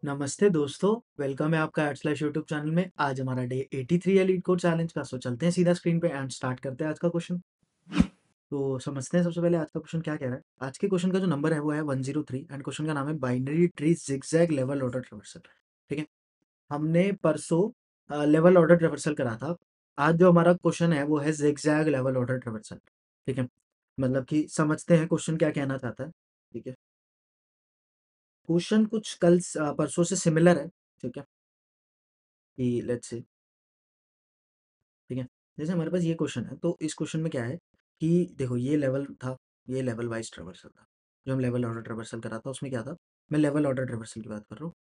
नमस्ते दोस्तों, वेलकम है आपका @यूट्यूब चैनल में। आज हमारा डे 83 है लीड कोड चैलेंज का। सो चलते हैं सीधा स्क्रीन पे एंड स्टार्ट करते हैं आज का क्वेश्चन। तो समझते हैं सबसे पहले आज का क्वेश्चन क्या कह रहा है। आज के क्वेश्चन का जो नंबर है वो है 103 एंड क्वेश्चन का नाम है binary tree zigzag level order traversal. ठीक है, हमने परसों लेवल ऑर्डर ट्रावर्सल करा था। आज जो हमारा क्वेश्चन है वो है जिगजैग लेवल ऑर्डर ट्रावर्सल। ठीक है, मतलब कि समझते हैं क्वेश्चन क्या कहना चाहता है। ठीक है, क्वेश्चन कुछ परसों से सिमिलर है। ठीक है, कि लेट्स से, ठीक है, जैसे हमारे पास ये क्वेश्चन है तो इस क्वेश्चन में क्या है कि देखो ये लेवल था, ये लेवल वाइज ट्रेवर्सल था। जो हम लेवल ऑर्डर ट्रेवर्सल करा था उसमें क्या था, मैं लेवल ऑर्डर ट्रेवर्सल की बात कर रहा हूँ।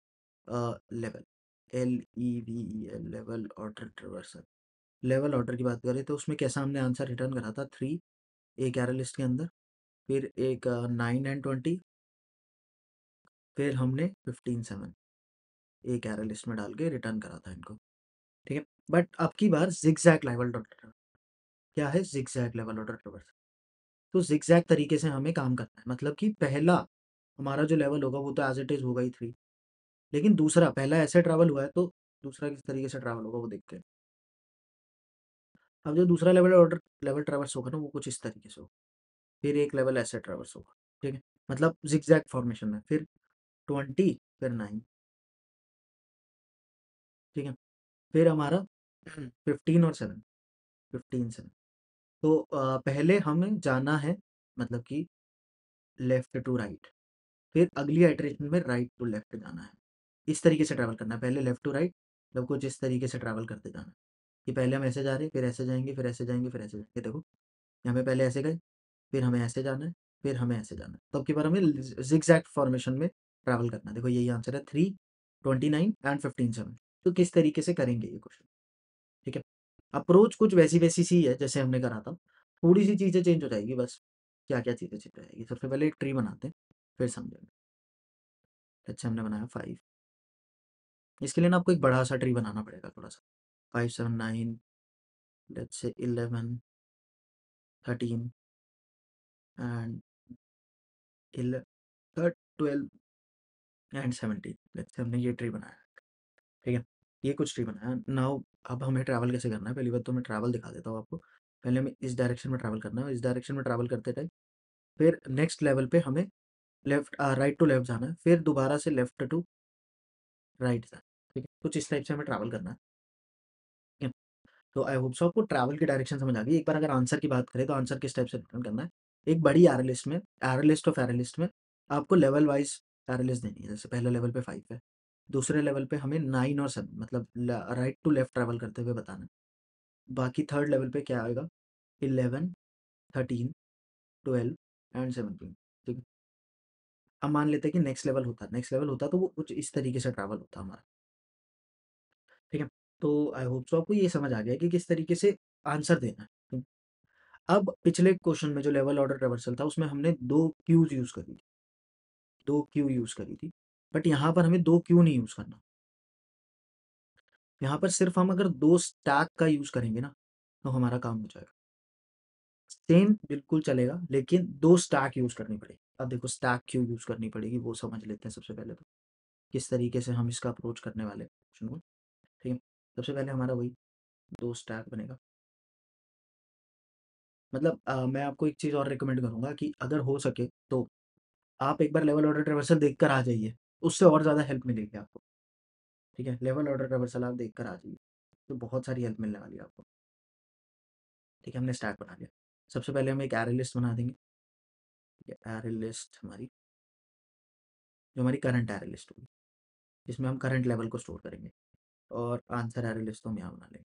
Level LEVEL level order traversal, level order की बात करें तो उसमें कैसा हमने आंसर रिटर्न करा था 3 एक एरर लिस्ट के अंदर, फिर एक 9 एंड 20, फिर हमने 15 7 एक एरर लिस्ट में डाल के रिटर्न करा था इनको। ठीक है, बट अब की बार जिगजैग लेवल ऑर्डर, क्या है जिगजैग लेवल ऑर्डर ट्रेवर्सल। तो ज़िगज़ैग तरीके से हमें काम करना है। मतलब कि पहला हमारा जो लेवल होगा वो तो एज़ इट इज़ होगा ही 3, लेकिन दूसरा पहला ऐसे ट्रैवल हुआ है तो दूसरा किस तरीके से ट्रैवल होगा वो देखते हैं। अब जो दूसरा लेवल ट्रैवर्स होगा ना वो कुछ इस तरीके से होगा। फिर एक लेवल ऐसे ट्रैवर्स होगा। ठीक है? मतलब ज़िगज़ैग फॉर्मेशन में। फिर 20, फिर 9, ठीक है? फिर हमारा 15 और 7, 15 7। तो पहले हमें जाना है, मतलब कि लेफ्ट टू राइट। फिर अगली आइटरेशन में राइट टू लेफ्ट जाना है। इस तरीके से ट्रैवल करना है, पहले लेफ्ट टू राइट, मतलब कुछ इस तरीके से ट्रैवल करते जाना है कि पहले हम ऐसे जा रहे हैं, फिर ऐसे जाएँगे, फिर ऐसे जाएँगे, फिर ऐसे जाएँगे। देखो, यहाँ पे पहले ऐसे गए, फिर हमें ऐसे जाना है, फिर हमें ऐसे जाना है। तो अब की बार हमें ज़िगज़ैग फॉर्मेशन में ट्रैवल करना है। देखो यही आंसर है 3, 29 एंड 15 7। तो किस तरीके से करेंगे ये क्वेश्चन, ठीक है? अप्रोच कुछ वैसी-वैसी सी है जैसे हमने करा था। थोड़ी-सी चीज़ें चेंज हो जाएगी बस। क्या-क्या चीज़ें चेंज हो जाएगी? सबसे पहले एक ट्री बनाते हैं, फिर समझेंगे। अच्छा, हमने बनाया 5। इसके लिए ना आपको एक बड़ा-सा ट्री बनाना पड़ेगा थोड़ा-सा। 5 7 9, लेट्स से 11 13 एंड इले 12 एंड 17। लेट्स से हमने ये ट्री बनाया, ठीक है? ये कुछ ट्री बनाया। नाउ अब हमें ट्रैवल कैसे करना है? पहली बात तो मैं ट्रैवल दिखा देता हूँ आपको। पहले हमें इस डायरेक्शन में ट्रैवल करना है। इस डायरेक्शन में ट्रैवल करते टाइम फिर नेक्स्ट लेवल पे हमें राइट टू लेफ्ट जाना है। फिर दोबारा से लेफ्ट टू राइट जाना है, ठीक है? कुछ इस टाइप से हमें ट्रैवल करना है, ठीक है? तो आई होप सो आपको ट्रैवल की डायरेक्शन समझ आ गई। एक बार अगर आंसर की बात करें तो आंसर किस टाइप से रिटर्न करना है। एक बड़ी एरे लिस्ट में, array list of array list में आपको लेवल वाइज एरे लिस्ट देनी है। जैसे पहले लेवल पे 5 है, दूसरे लेवल पे हमें 9 और 7, मतलब राइट टू लेफ्ट ट्रैवल करते हुए बताना है। बाकी थर्ड लेवल पे क्या आएगा, 11 13 12 एंड 17, ठीक है? अब मान लेते हैं कि नेक्स्ट लेवल होता तो वो कुछ इस तरीके से ट्रैवल होता हमारा, ठीक है? तो आई होप सो आपको ये समझ आ गया कि किस तरीके से आंसर देना है। अब पिछले क्वेश्चन में जो लेवल ऑर्डर रिवर्सल था उसमें हमने 2 क्यूज़ यूज़ करी थी, 2 क्यू यूज़ करी थी। बट यहाँ पर हमें 2 क्यू नहीं यूज़ करना। यहाँ पर सिर्फ़ हम अगर 2 स्टैक का यूज़ करेंगे ना, तो हमारा काम हो जाएगा। सेम बिल्कुल चलेगा लेकिन 2 स्टैक यूज़ करनी पड़ेगी। अब देखो स्टैक क्यों यूज़ करनी पड़ेगी वो समझ लेते हैं सबसे पहले तो। किस तरीके से हम इसका अप्रोच करने वाले हैं क्वेश्चन को, ठीक है? सबसे पहले हमारा वही 2 स्टैक बनेगा। मतलब मैं आपको एक चीज़ और रिकमेंड करूँगा कि अगर हो सके तो आप एक बार लेवल ऑर्डर रिवर्सल देखकर आ जाइए, उससे और ज़्यादा हेल्प मिलेगी आपको, ठीक है? लेवल ऑर्डर रिवर्सल आप देखकर आ जाइए, तो बहुत सारी हेल्प मिलने वाली है आपको, ठीक है? हमने स्टैक बना लिया। सबसे पहले हम एक एरे लिस्ट बना देंगे, ठीक है? एरे लिस्ट हमारी, जो हमारी करंट एरे लिस्ट होगी, जिसमें हम करंट लेवल को स्टोर करेंगे, और आंसर एरे लिस्ट तो हम यहाँ बना लेंगे,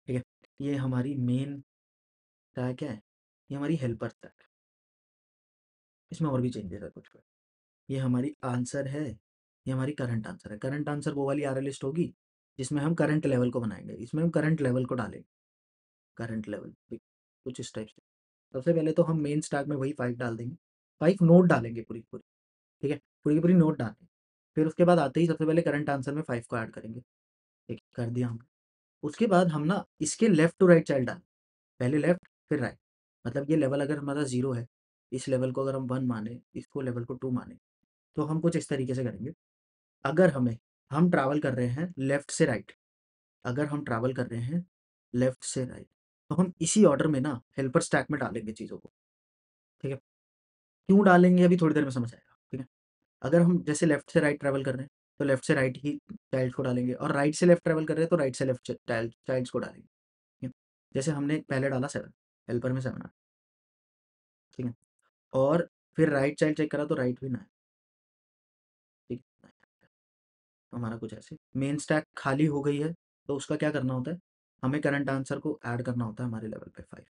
ठीक है? ये हमारी मेन स्टैक है, ये हमारी हेल्पर स्टैक है, इसमें और भी चेंजेस है कुछ-कुछ। ये हमारी आंसर है, ये हमारी करंट आंसर है। करंट आंसर वो वाली एरे लिस्ट होगी जिसमें हम करंट लेवल को बनाएँगे, इसमें हम करंट लेवल को डालेंगे, करंट लेवल ठीक, कुछ इस टाइप से। सबसे पहले तो हम मेन स्टैक में वही 5 डाल देंगे, 5 नोट डालेंगे पूरी की पूरी, ठीक है? पूरी की पूरी नोट डालेंगे। फिर उसके बाद आते ही सबसे पहले करंट आंसर में 5 को ऐड करेंगे, ठीक है? कर दिया हमने। उसके बाद हम ना इसके लेफ्ट टू राइट चाइल्ड डालें, पहले लेफ्ट फिर राइट। मतलब ये लेवल अगर हमारा 0 है, इस लेवल को अगर हम 1 माने, इसको लेवल को 2 माने, तो हम कुछ इस तरीके से करेंगे। अगर हम ट्रैवल कर रहे हैं लेफ्ट से राइट, अगर हम ट्रैवल कर रहे हैं लेफ्ट से राइट, तो हम इसी ऑर्डर में ना हेल्पर स्टैक में डालेंगे चीज़ों को, ठीक है? क्यों डालेंगे अभी थोड़ी देर में समझ आएगा, ठीक है? अगर हम जैसे लेफ्ट से राइट ट्रैवल कर रहे हैं, तो लेफ्ट से राइट ही चाइल्ड को डालेंगे और राइट से लेफ्ट ट्रैवल कर रहे हैं, तो राइट से लेफ्ट चाइल्ड्स को डालेंगे, ठीक है? जैसे हमने पहले डाला 7, हेल्पर में 7 आया, ठीक है? और फिर राइट चाइल्ड चेक करा तो राइट भी 9, ठीक है? तो हमारा कुछ ऐसे मेन स्टैक खाली हो गई है, तो उसका क्या करना होता है? हमें करंट आंसर को ऐड करना होता है हमारे लेवल पे 5,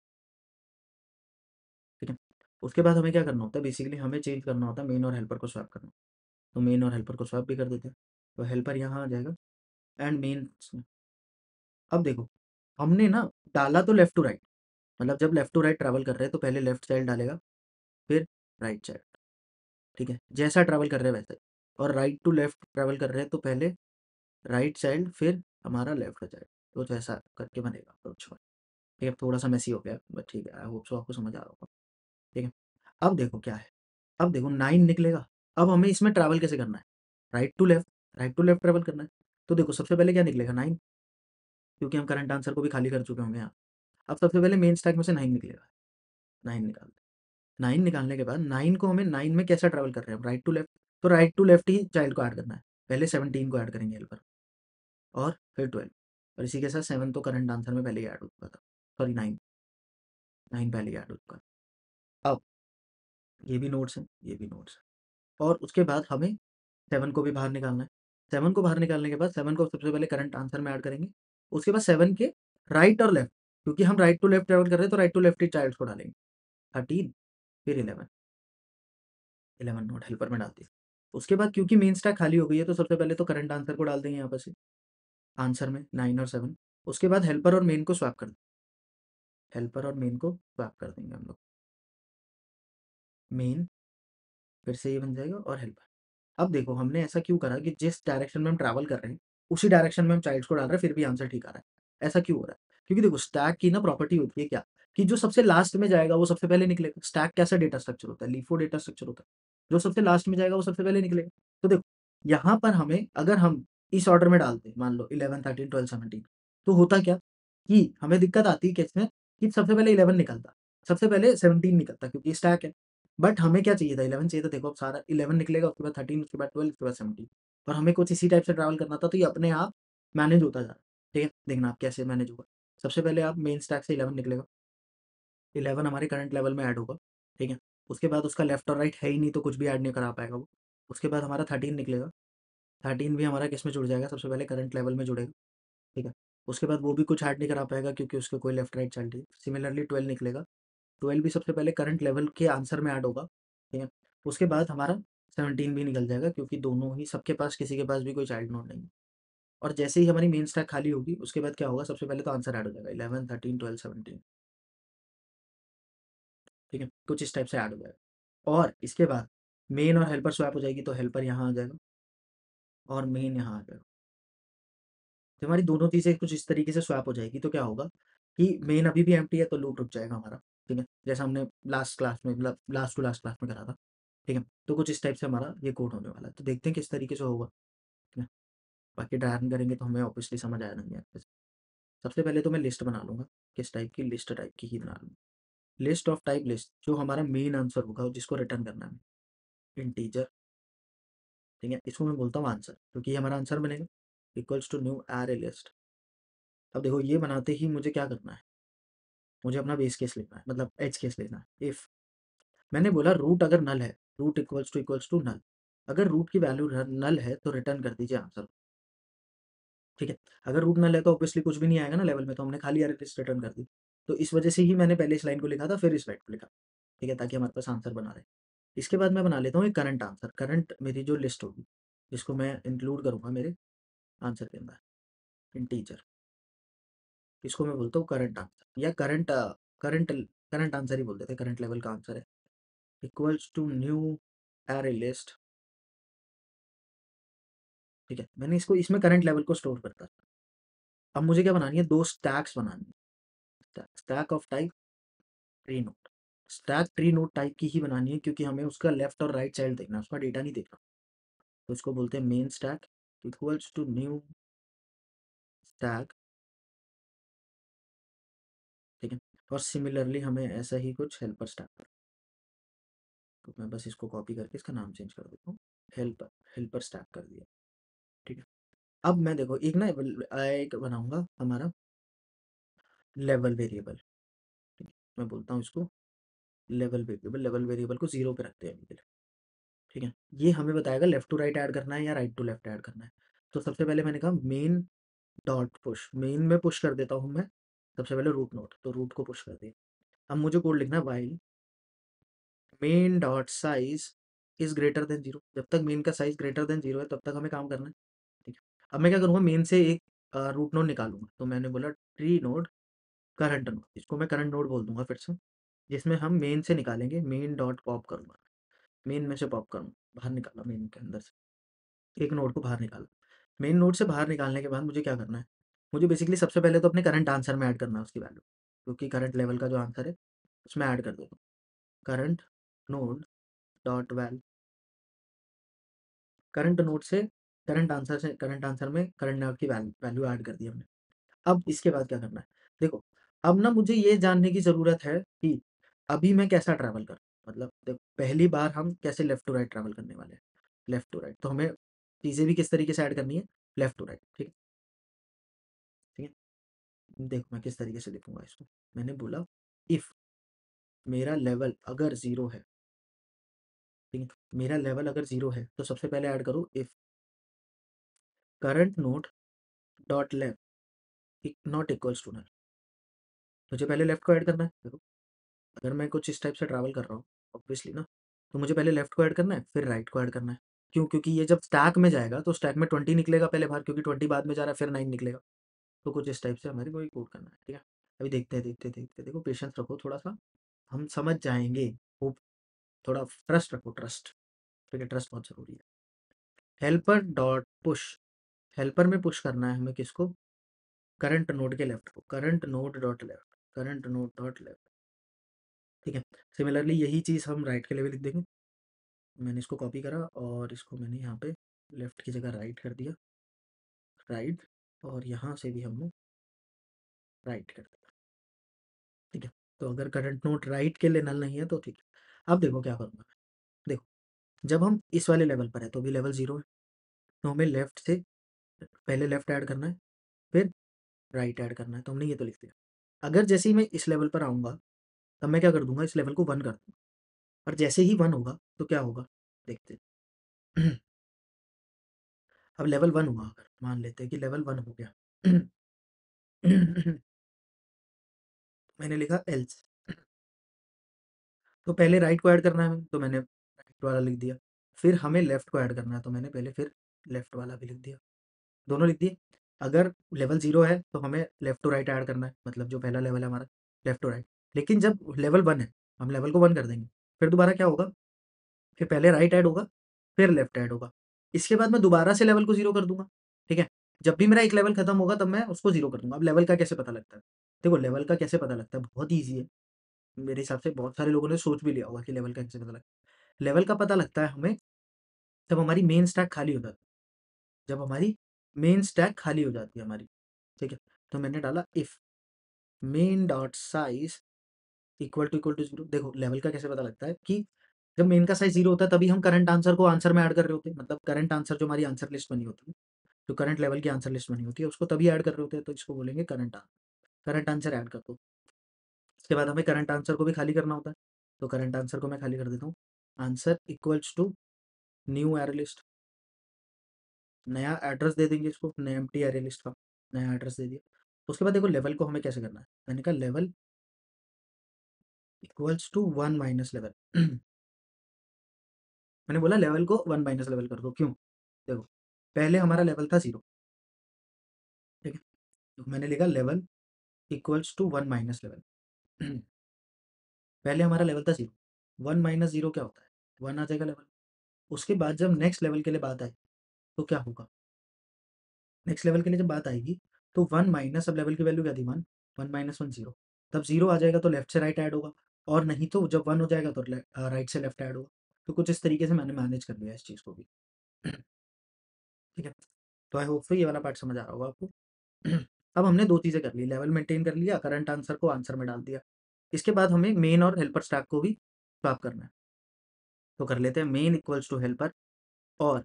ठीक है? उसके बाद हमें क्या करना होता है? बेसिकली हमें चेंज करना होता है मेन और हेल्पर को स्वैप करना। तो मेन और हेल्पर को स्वैप भी कर देते हैं। तो हेल्पर यहाँ आ जाएगा एंड मेन। अब देखो, हमने ना डाला तो लेफ्ट टू राइट, मतलब जब लेफ्ट टू राइट ट्रैवल कर रहे हैं तो पहले लेफ्ट चाइल्ड डालेगा, फिर राइट चाइल्ड, ठीक है? जैसा ट्रैवल कर रहे हैं वैसे। और राइट टू लेफ्ट ट्रैवल कर रहे हैं तो पहले राइट चाइल्ड, फिर हमारा लेफ्ट चाइल्ड। तो जैसा करके बनेगा अप्रोच। ठीक है, थोड़ा सा मेसी हो गया बट ठीक है, आई होप सो आपको समझ आ रहा होगा, ठीक है? अब देखो क्या है, अब देखो 9 निकलेगा। अब हमें इसमें ट्रैवल कैसे करना है? Right to left, right to left travel करना है। तो देखो सबसे पहले क्या निकलेगा? 9, क्योंकि हम करंट आंसर को भी खाली कर चुके होंगे यहाँ। अब सबसे पहले मेन स्टैक में से 9 निकलेगा, 9 निकाल, 9 निकालने के बाद 9 को हमें 9 में कैसा ट्रैवल कर रहे हैं? राइट टू लेफ्ट, तो राइट टू लेफ्ट ही चाइल्ड को ऐड करना है। पहले 17 को ऐड करेंगे हेल्पर, और फिर 12, और इसी के साथ 7 तो करंट आंसर में पहले ही ऐड हो चुका था, सॉरी 9, 9 पहले ही ऐड हो चुका है। अब ये भी नोट्स है, ये भी नोट्स है, और उसके बाद हमें 7 को भी बाहर निकालना है। 7 को बाहर निकालने के बाद 7 को सबसे पहले करंट आंसर में ऐड करेंगे। उसके बाद 7 के राइट और लेफ्ट, क्योंकि हम राइट टू लेफ्ट ट्रैवल कर रहे हैं तो राइट टू लेफ्ट ही चाइल्ड्स को डालेंगे। 13, फिर 11, 11 नोट हेल्पर में डाल दिया। उसके बाद क्योंकि मेन स्टैक खाली हो गई है तो सबसे पहले तो करंट आंसर को डाल देंगे यहाँ पर से, आंसर में 9 और 7। उसके बाद हेल्पर और मेन को स्वैप कर देंगे, हेल्पर और मेन को स्वैप कर देंगे हम लोग। मेन फिर से ये बन जाएगा और हेल्पर। अब देखो हमने ऐसा क्यों करा कि जिस डायरेक्शन में हम ट्रैवल कर रहे हैं उसी डायरेक्शन में हम चाइल्ड्स को डाल रहे हैं, फिर भी आंसर ठीक आ रहा है। ऐसा क्यों हो रहा है? क्योंकि देखो स्टैक की ना प्रॉपर्टी होती है क्या, कि जो सबसे लास्ट में जाएगा वो सबसे पहले निकलेगा। स्टैक कैसा डेटा स्ट्रक्चर होता है? लीफो डेटा स्ट्रक्चर होता है। जो सबसे लास्ट में जाएगा वो सबसे पहले निकलेगा। तो देखो यहाँ पर हमें, अगर हम इस ऑर्डर में डालते हैं, मान लो 11, 13, 12, 17, तो होता क्या कि हमें दिक्कत आती है किसमें, कि सबसे पहले 11 निकलता, सबसे पहले 17 निकलता, क्योंकि स्टैक है। बट हमें क्या चाहिए था? 11 चाहिए था। देखो अब सारा 11 निकलेगा, उसके बाद 13, उसके बाद 12, उसके बाद 17, और हमें कुछ इसी टाइप से ट्रैवल करना था, तो ये अपने आप मैनेज होता जा रहा है। ठीक है, देखना आप कैसे मैनेज होगा। सबसे पहले आप मेन स्टैक से 11 निकलेगा, 11 हमारे करंट लेवल में ऐड होगा, ठीक है? उसके बाद उसका लेफ्ट और राइट है ही नहीं तो कुछ भी ऐड नहीं करा पाएगा वो। उसके बाद हमारा 13 निकलेगा, 13 भी हमारा किस में जुड़ जाएगा? सबसे पहले करंट लेवल में जुड़ेगा, ठीक है? उसके बाद वो भी कुछ ऐड नहीं करा पाएगा क्योंकि उसके कोई लेफ्ट राइट चाइल्ड नहीं। सिमिलरली 12 निकलेगा, 12 भी सबसे पहले करंट लेवल के आंसर में ऐड होगा, ठीक है? उसके बाद हमारा 17 भी निकल जाएगा, क्योंकि दोनों ही, सबके पास, किसी के पास भी कोई चाइल्ड नोड नहीं है। और जैसे ही हमारी मेन स्टैक खाली होगी उसके बाद क्या होगा? सबसे पहले तो आंसर ऐड हो जाएगा, 11, 13, 12, 17, ठीक है? कुछ इस टाइप से ऐड हो जाएगा। और इसके बाद मेन और हेल्पर स्वैप हो जाएगी, तो हेल्पर यहाँ आ जाएगा और मेन यहाँ आ जाएगा। तो हमारी दोनों चीज़ें कुछ इस तरीके से स्वैप हो जाएगी, तो क्या होगा कि मेन अभी भी एम्प्टी है तो लूप रुक जाएगा हमारा, ठीक है? जैसा हमने लास्ट क्लास में, मतलब लास्ट टू लास्ट क्लास में करा था, ठीक है? तो कुछ इस टाइप से हमारा ये कोड होने वाला है, तो देखते हैं किस तरीके से होगा, ठीक है? बाकी ट्राई रन करेंगे तो हमें ऑब्वियसली समझ आया नहीं है। सबसे पहले तो मैं लिस्ट बना लूँगा, किस टाइप की? लिस्ट टाइप की ही बना लूँगा। लिस्ट ऑफ टाइप लिस्ट, जो हमारा मेन आंसर होगा जिसको रिटर्न करना है, इंटीजर, ठीक है? इसको मैं बोलता हूँ आंसर, क्योंकि ये हमारा आंसर बनेगा, equals to new array list. अब देखो ये बनाते ही मुझे क्या करना है? मुझे अपना बेस केस लिखना है, मतलब एज केस लेना है। इफ मैंने बोला रूट अगर नल है, रूट इक्वल्स टू नल, अगर रूट की वैल्यू नल है तो रिटर्न कर दीजिए आंसर, ठीक है? अगर रूट नल है तो ऑब्वियसली कुछ भी नहीं आएगा ना लेवल में, तो हमने खाली अरे लिस्ट रिटर्न कर दी। तो इस वजह से ही मैंने पहले इस लाइन को लिखा था, फिर इस लाइन को लिखा, ठीक है? ताकि हमारे पास आंसर बना रहे। इसके बाद मैं बना लेता हूँ एक करंट आंसर, करंट मेरी जो लिस्ट होगी जिसको मैं इंक्लूड करूँगा मेरे आंसर के अंदर, इंटीजर, इसको मैं बोलता हूँ करंट आंसर, या करंट करंट आंसर ही बोल देते हैं, करंट लेवल का आंसर है, equals to new array list, ठीक है? मैंने इसको, इसमें करंट लेवल को स्टोर करता है। अब मुझे क्या बनानी है? दो स्टैक्स बनानी है, stack of type tree node, stack tree node type की ही बनानी है, क्योंकि हमें उसका लेफ्ट और राइट साइड देखना है, उसका डेटा नहीं देखना। तो इसको बोलते हैं main stack equals to new stack, ठीक है। और सिमिलरली हमें ऐसा ही कुछ हेल्पर स्टैक, तो मैं बस इसको कॉपी करके इसका नाम चेंज कर देता हूँ, हेल्पर हेल्पर स्टैक कर दिया, ठीक है। अब मैं देखो एक ना एक बनाऊंगा हमारा लेवल वेरिएबल, ठीक है। मैं बोलता हूँ इसको लेवल वेरिएबल को 0 पे रखते हैं अभी के लिए, ठीक है। ये हमें बताएगा लेफ्ट टू राइट ऐड करना है या राइट टू लेफ्ट ऐड करना है। तो सबसे पहले मैंने कहा मेन डॉट पुश, मेन में पुश कर देता हूँ मैं सबसे पहले रूट नोड, तो रूट को पुश कर दिया। अब मुझे कोड लिखना है while main dot size is greater than 0, जब तक मेन का साइज ग्रेटर देन 0 है तब तक हमें काम करना है, ठीक है। अब मैं क्या करूँगा, मेन से एक रूट नोड निकालूंगा, तो मैंने बोला ट्री नोड करंट नोड, इसको मैं करंट नोड बोल दूंगा फिर से, जिसमें हम मेन से निकालेंगे, मेन डॉट पॉप करूंगा, मेन में से पॉप करूंगा, बाहर निकाला मेन के अंदर से एक नोड को बाहर निकाला। मेन नोड से बाहर निकालने के बाद मुझे क्या करना है, मुझे बेसिकली सबसे पहले तो अपने करंट आंसर में ऐड करना है उसकी वैल्यू, क्योंकि करंट लेवल का जो आंसर है उसमें ऐड कर देता हूँ, current node dot val, current node से करंट आंसर में करंट नोड की वैल्यू ऐड कर दी हमने। अब इसके बाद क्या करना है, देखो अब ना मुझे ये जानने की ज़रूरत है कि अभी मैं कैसा ट्रैवल कर, मतलब देखो पहली बार हम कैसे लेफ्ट टू राइट ट्रैवल करने वाले हैं, लेफ्ट टू राइट, तो हमें चीज़ें भी किस तरीके से ऐड करनी है, लेफ्ट टू राइट, ठीक है, ठीक है। देखो मैं किस तरीके से लिखूंगा इसको, मैंने बोला इफ़ मेरा लेवल अगर ज़ीरो है, ठीक है, मेरा लेवल अगर ज़ीरो है तो सबसे पहले ऐड करो if current node dot left not equals to null, मुझे पहले लेफ्ट को ऐड करना है। देखो अगर मैं कुछ इस टाइप से ट्रैवल कर रहा हूँ ऑब्वियसली ना, तो मुझे पहले लेफ्ट को ऐड करना है फिर राइट को ऐड करना है। क्यों, क्योंकि ये जब स्टैक में जाएगा तो स्टैक में 20 निकलेगा पहले बाहर, क्योंकि 20 बाद में जा रहा है, फिर 9 निकलेगा। तो कुछ इस टाइप से हमारे को कोड करना है, ठीक है। अभी देखते हैं, देखो पेशेंस रखो थोड़ा सा, हम समझ जाएंगे। होप, थोड़ा ट्रस्ट रखो, ट्रस्ट, ठीक है, ट्रस्ट बहुत ज़रूरी है। हेल्पर डॉट पुश, हेल्पर में पुश करना है हमें किसको, करंट नोड के लेफ्ट को, current node dot left, current node dot left, ठीक है। सिमिलरली यही चीज़ हम राइट के लिए भी लिख देंगे। मैंने इसको कॉपी करा और इसको मैंने यहाँ पे लेफ्ट की जगह राइट कर दिया, राइट, और यहाँ से भी हमने राइट कर दिया, ठीक है। तो अगर करंट नोड राइट के लिए नल नहीं है तो ठीक है। अब देखो क्या करूँगा मैं, देखो जब हम इस वाले लेवल पर है तो भी लेवल 0 है, तो हमें लेफ्ट से पहले लेफ्ट ऐड करना है फिर राइट ऐड करना है, तो हमने ये तो लिख दिया। अगर जैसे ही मैं इस लेवल पर आऊँगा तब मैं क्या कर दूंगा, इस लेवल को 1 कर दूंगा, और जैसे ही 1 होगा तो क्या होगा, देखते हैं। अब लेवल 1 हुआ, अगर मान लेते हैं कि लेवल 1 हो गया। मैंने लिखा एल्स, तो पहले राइट को ऐड करना है हमें, तो मैंने राइट वाला लिख दिया, फिर हमें लेफ्ट को ऐड करना है तो मैंने पहले फिर लेफ्ट वाला भी लिख दिया, दोनों लिख दिए। अगर लेवल 0 है तो हमें लेफ्ट टू राइट ऐड करना है, मतलब जो पहला लेवल है हमारा लेफ्ट टू राइट। लेकिन जब लेवल 1 है हम लेवल को 1 कर देंगे, फिर दोबारा क्या होगा, फिर पहले राइट ऐड होगा फिर लेफ्ट ऐड होगा, इसके बाद मैं दोबारा से लेवल को 0 कर दूंगा, ठीक है। जब भी मेरा एक लेवल खत्म होगा तब मैं उसको 0 कर दूंगा। अब लेवल का कैसे पता लगता है, देखो लेवल का कैसे पता लगता है, बहुत ईजी है। मेरे हिसाब से बहुत सारे लोगों ने सोच भी लिया होगा कि लेवल का कैसे पता लगता है। लेवल का पता लगता है हमें जब हमारी मेन स्टैक खाली हो जाती है, जब हमारी मेन स्टैक खाली हो जाती है हमारी, ठीक है। तो मैंने डाला if main dot size equal to 0। देखो लेवल का कैसे पता लगता है कि जब मेन का साइज 0 होता है तभी हम करंट आंसर को आंसर में ऐड कर रहे होते हैं, मतलब करंट आंसर जो हमारी आंसर लिस्ट बनी होती है, जो करंट लेवल की आंसर लिस्ट बनी होती है उसको तभी ऐड कर रहे होते हैं, तो इसको बोलेंगे करंट आंसर ऐड कर दो। इसके बाद हमें करंट आंसर को भी खाली करना होता है, तो करंट आंसर को मैं खाली कर देता हूँ, answer equals to new array list, नया एड्रेस दे देंगे इसको, नया एम्प्टी एरे लिस्ट का नया एड्रेस दे दिया। उसके बाद देखो लेवल को हमें कैसे करना है, मैंने कहा level equals to 1 minus level. मैंने बोला लेवल को 1 माइनस लेवल कर दो, क्यों, देखो पहले हमारा लेवल था 0, ठीक है। तो मैंने लिखा level equals to 1 minus level. पहले हमारा लेवल था 0, 1 माइनस 0 क्या होता है, 1 आ जाएगा लेवल। उसके बाद जब नेक्स्ट लेवल के लिए बात आई तो क्या होगा, नेक्स्ट लेवल के लिए जब बात आएगी तो 1 माइनस, अब लेवल की वैल्यू क्या थी 1, 1 माइनस 1 0, तब 0 आ जाएगा तो लेफ्ट से राइट ऐड होगा, और नहीं तो जब 1 हो जाएगा तो राइट से लेफ्ट ऐड होगा। तो कुछ इस तरीके से मैंने मैनेज कर लिया इस चीज़ को भी। ठीक है? तो आई होप सो ये वाला पार्ट समझ आ रहा होगा आपको। अब हमने 2 चीज़ें कर ली, लेवल मेंटेन कर लिया, करंट आंसर को आंसर में डाल दिया। इसके बाद हमें मेन और हेल्पर स्टैक को भी स्वैप करना है। तो कर लेते हैं मेन इक्वल्स टू हेल्पर, और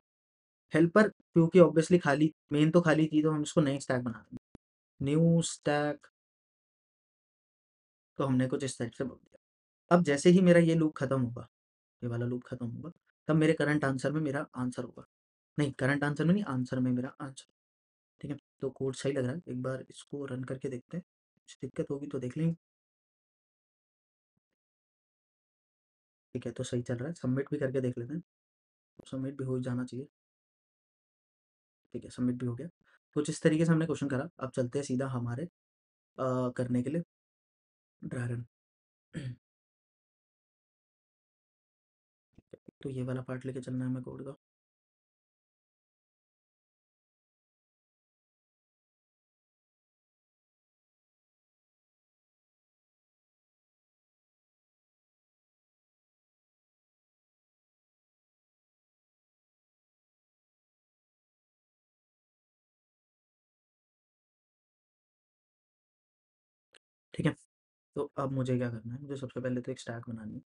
हेल्पर क्योंकि ऑब्वियसली खाली मेन तो खाली थी तो हम इसको नई स्टैक बना देंगे। न्यू स्टैक, तो हमने कुछ इस टाइप से बोल दिया। अब जैसे ही मेरा ये लूप खत्म होगा, ये वाला लूप खत्म होगा, तब मेरे करंट आंसर में मेरा आंसर होगा। नहीं, करंट आंसर में नहीं, आंसर में मेरा आंसर। ठीक है? तो कोड सही लग रहा है, एक बार इसको रन करके देखते हैं, कुछ दिक्कत होगी तो देख लेंगे। ठीक है, तो सही चल रहा है, सबमिट भी करके देख लेते हैं। सबमिट भी हो जाना चाहिए। ठीक है, सबमिट भी हो गया। कुछ इस तरीके से हमने क्वेश्चन करा। अब चलते हैं सीधा हमारे करने के लिए ड्राई रन। तो ये वाला पार्ट लेके चलना है हमें कोड का। ठीक है, तो अब मुझे क्या करना है, मुझे सबसे पहले तो एक स्टैक बनानी है।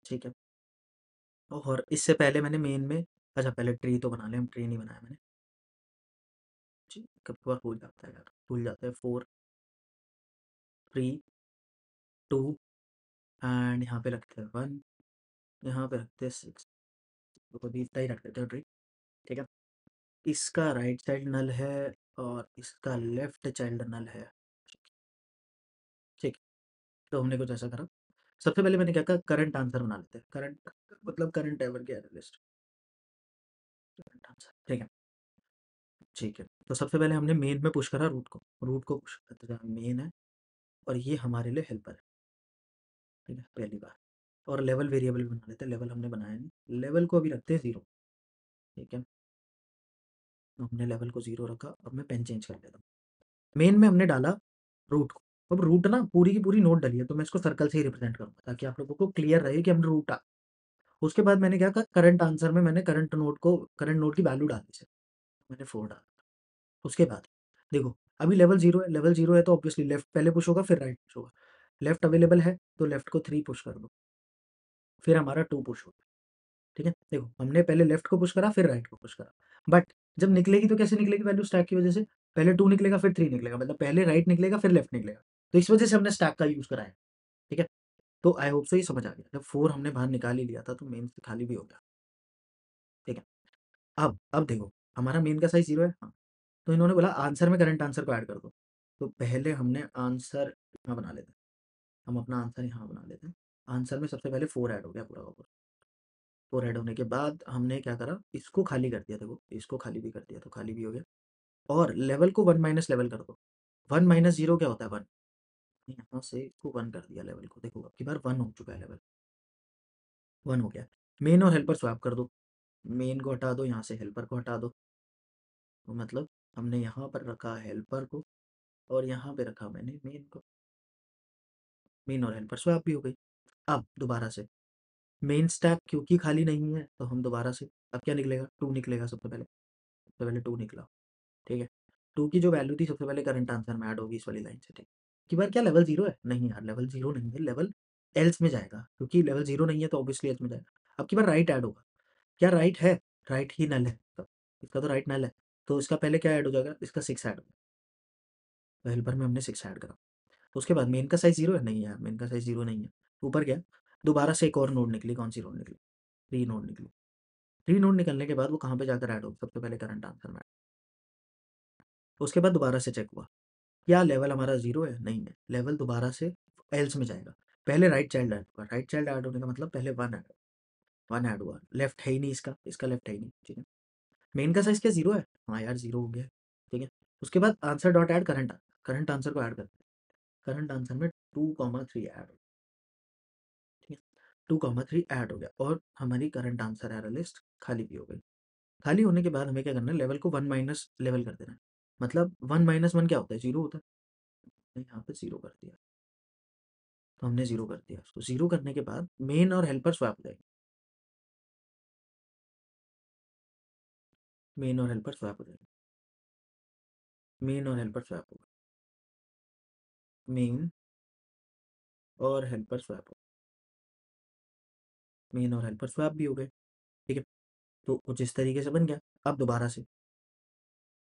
ठीक है, और इससे पहले मैंने मेन में, अच्छा पहले ट्री तो बना लें, हम ट्री नहीं बनाया मैंने। जी, कभी कभार भूल जाता है यार, भूल जाते हैं। 4 3 2 एंड यहाँ पे रखते हैं 1, यहाँ पे रखते हैं 6, तो कभी इतना ही रख देते हैं ट्री। ठीक है, इसका राइट चाइल्ड नल है और इसका लेफ्ट चाइल्ड नल है। ठीक, तो हमने कुछ ऐसा करा। सबसे पहले मैंने क्या कहा, करंट आंसर बना लेते हैं। करंट मतलब करंट एवर के एनालिस्ट, करंट आंसर। ठीक है, ठीक है। तो सबसे पहले हमने मेन में पुश करा रूट को पुश करते हैं, मेन है और ये हमारे लिए हेल्पर है। ठीक है, पहली बार। और लेवल वेरिएबल बना लेते हैं, लेवल हमने बनाया नहीं, लेवल को अभी रखते हैं 0। ठीक है, तो हमने लेवल को 0 रखा। अब मैं पेन चेंज कर लेता हूँ। मेन में हमने डाला रूट को। अब रूट ना पूरी की पूरी नोट डली है, तो मैं इसको सर्कल से ही रिप्रेजेंट करूंगा ताकि आप लोगों को क्लियर रहे कि हमने रूट आ। उसके बाद मैंने क्या कहा, करंट आंसर में मैंने करंट नोट की वैल्यू डाली से मैंने 4 डाला। उसके बाद देखो, अभी लेवल 0 है, लेवल 0 है तो ऑब्वियसली लेफ्ट पहले पुश होगा फिर राइट पुश होगा। लेफ्ट अवेलेबल है तो लेफ्ट को 3 पुश कर दो, फिर हमारा 2 पुश होगा। ठीक है, देखो हमने पहले लेफ्ट को पुश करा फिर राइट को पुश करा। बट जब निकलेगी तो कैसे निकलेगी वैल्यू, स्टैक की वजह से। पहले 2 निकलेगा फिर 3 निकलेगा, मतलब पहले राइट निकलेगा फिर लेफ्ट निकलेगा। तो इस वजह से हमने स्टैक का यूज कराया। ठीक है, तो आई होप सो ये समझ आ गया। जब 4 हमने बाहर निकाल ही लिया था तो मेन खाली भी हो गया। ठीक है, अब देखो, हमारा मेन का साइज 0 है। हाँ, तो इन्होंने बोला आंसर में करंट आंसर को ऐड कर दो। तो पहले हमने आंसर यहाँ बना लेते हैं, हम अपना आंसर यहाँ बना लेते हैं। आंसर में सबसे पहले 4 ऐड हो गया पूरा का पूरा। 4 ऐड होने के बाद हमने क्या करा, इसको खाली कर दिया। देखो इसको खाली भी कर दिया तो खाली भी हो गया। और लेवल को 1 माइनस लेवल कर दो। 1 माइनस 0 क्या होता है, 1। यहाँ से इसको 1 कर दिया लेवल को, देखो अब की बार 1 हो चुका है, लेवल 1 हो गया। मेन और हेल्पर स्वैप कर दो, मेन को हटा दो, यहाँ से हेल्पर को हटा दो। तो मतलब हमने यहाँ पर रखा हेल्पर को और यहाँ पे रखा मैंने मेन को। मेन और हेल्पर स्वैप भी हो गई। अब दोबारा से मेन स्टैक क्योंकि खाली नहीं है तो हम दोबारा से, अब क्या निकलेगा, 2 निकलेगा। सबसे पहले 2 निकला। ठीक है, 2 की जो वैल्यू थी सबसे पहले करंट आंसर में ऐड होगी इस वाली लाइन से। ठीक, की बार क्या लेवल 0 है, नहीं यार लेवल 0 नहीं है, लेवल एल्स में जाएगा, क्योंकि लेवल 0 नहीं है तो ऑब्वियसली एल्स में जाएगा। अब की बार राइट ऐड होगा। क्या राइट है, राइट ही नल है तो इसका तो राइट नल है। तो इसका पहले क्या ऐड हो जाएगा, इसका 6 ऐड होगा। तो हेल्पर में हमने 6 ऐड करा। तो उसके बाद मेन का साइज 0 है, नहीं यार मेन का साइज 0 नहीं है। ऊपर गया, दोबारा से एक और नोड निकली, कौन सी नोड निकली, 3 नोड निकली। 3 नोड निकलने के बाद वो कहाँ पे जाकर ऐड होगी, सबसे पहले करंट आंसर में। उसके बाद दोबारा से चेक हुआ, क्या लेवल हमारा 0 है, नहीं है, लेवल दोबारा से एल्स में जाएगा। पहले राइट चाइल्ड ऐड होगा, राइट चाइल्ड ऐड होने का मतलब पहले 1 ऐड हुआ। लेफ्ट है ही नहीं, इसका लेफ्ट है ही नहीं। ठीक है, मेन का साइज क्या 0 है, हाँ यार 0 हो गया। ठीक है, उसके बाद answer dot add current, current answer को ऐड करते हैं। करंट आंसर में 2 3 ऐड। ठीक है, 2,3 ऐड हो गया और हमारी करंट आंसर एरर लिस्ट खाली भी हो गई। खाली होने के बाद हमें क्या करना है, लेवल को 1 माइनस लेवल कर देना है। मतलब 1 माइनस 1 क्या होता है, 0 होता है। हमने यहाँ पे 0 कर दिया, तो हमने 0 कर दिया। उसको 0 करने के बाद मेन और हेल्पर स्वैप हो जाएगी। मेन और हेल्पर स्वैप हो जाएगी। मेन और हेल्पर स्वैप होगा। मेन और हेल्पर स्वैप हो, मेन और हेल्पर स्वैप भी हो गए। ठीक है, तो कुछ इस तरीके से बन गया। अब दोबारा से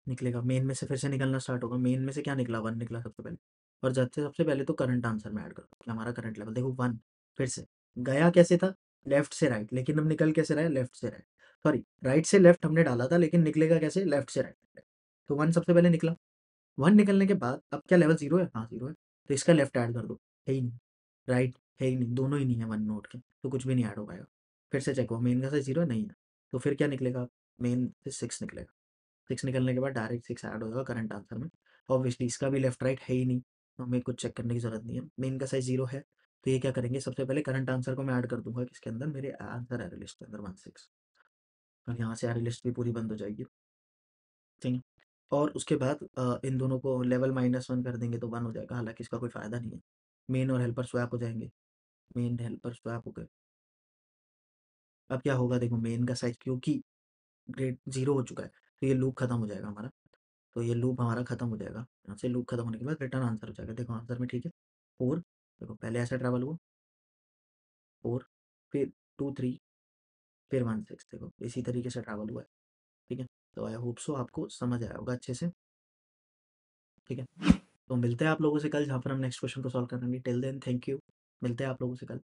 निकलेगा, मेन में से फिर से निकलना स्टार्ट होगा। मेन में से क्या निकला, 1 निकला सबसे पहले। और सबसे पहले तो करंट आंसर में ऐड कर दो कि हमारा करंट लेवल देखो 1। फिर से गया कैसे था, लेफ्ट से राइट, लेकिन हम निकल कैसे रहे, लेफ्ट से राइट। सॉरी, राइट से लेफ्ट हमने डाला था, लेकिन निकलेगा कैसे, लेफ्ट से राइट। तो 1 सबसे पहले निकला। 1 निकलने के बाद अब क्या लेवल 0 है, हाँ 0 है, तो इसका लेफ्ट ऐड कर दो। है ही नहीं, राइट है ही नहीं, दोनों ही नहीं है 1 नोट के, तो कुछ भी नहीं ऐड हो पाएगा। फिर से चेक हुआ, मेन का साइज 0 है, नहीं है, तो फिर क्या निकलेगा, मेन से 6 निकलेगा। 6 निकलने के बाद डायरेक्ट 6 ऐड हो जाएगा करंट आंसर में। ऑब्वियसली इसका भी लेफ्ट राइट है ही नहीं, तो हमें कुछ चेक करने की ज़रूरत नहीं है, मेन का साइज 0 है। तो ये क्या करेंगे, सबसे पहले करंट आंसर को मैं ऐड कर दूंगा किसके अंदर, मेरे आंसर एरे लिस्ट के अंदर 16। और यहाँ से एरे लिस्ट भी पूरी बंद हो जाएगी। ठीक है, और उसके बाद इन दोनों को लेवल -1 कर देंगे तो 1 हो जाएगा, हालांकि इसका कोई फ़ायदा नहीं है। मेन और हेल्पर स्वैप हो जाएंगे। मेन हेल्पर स्वैप हो गए। अब क्या होगा देखो, मेन का साइज क्योंकि ग्रेड 0 हो चुका है, तो ये लूप खत्म हो जाएगा हमारा। तो ये लूप हमारा खत्म हो जाएगा। यहाँ से लूप खत्म होने के बाद रिटर्न आंसर हो जाएगा। देखो आंसर में ठीक है 4। देखो पहले ऐसा ट्रैवल हुआ 4, फिर 2 3, फिर 1 6। देखो इसी तरीके से ट्रैवल हुआ है। ठीक है, तो आई होप सो आपको समझ आया होगा अच्छे से। ठीक है, तो मिलते हैं आप लोगों से कल, जहाँ पर हम नेक्स्ट क्वेश्चन को सॉल्व करेंगे। टिल देन थैंक यू, मिलते हैं आप लोगों से कल।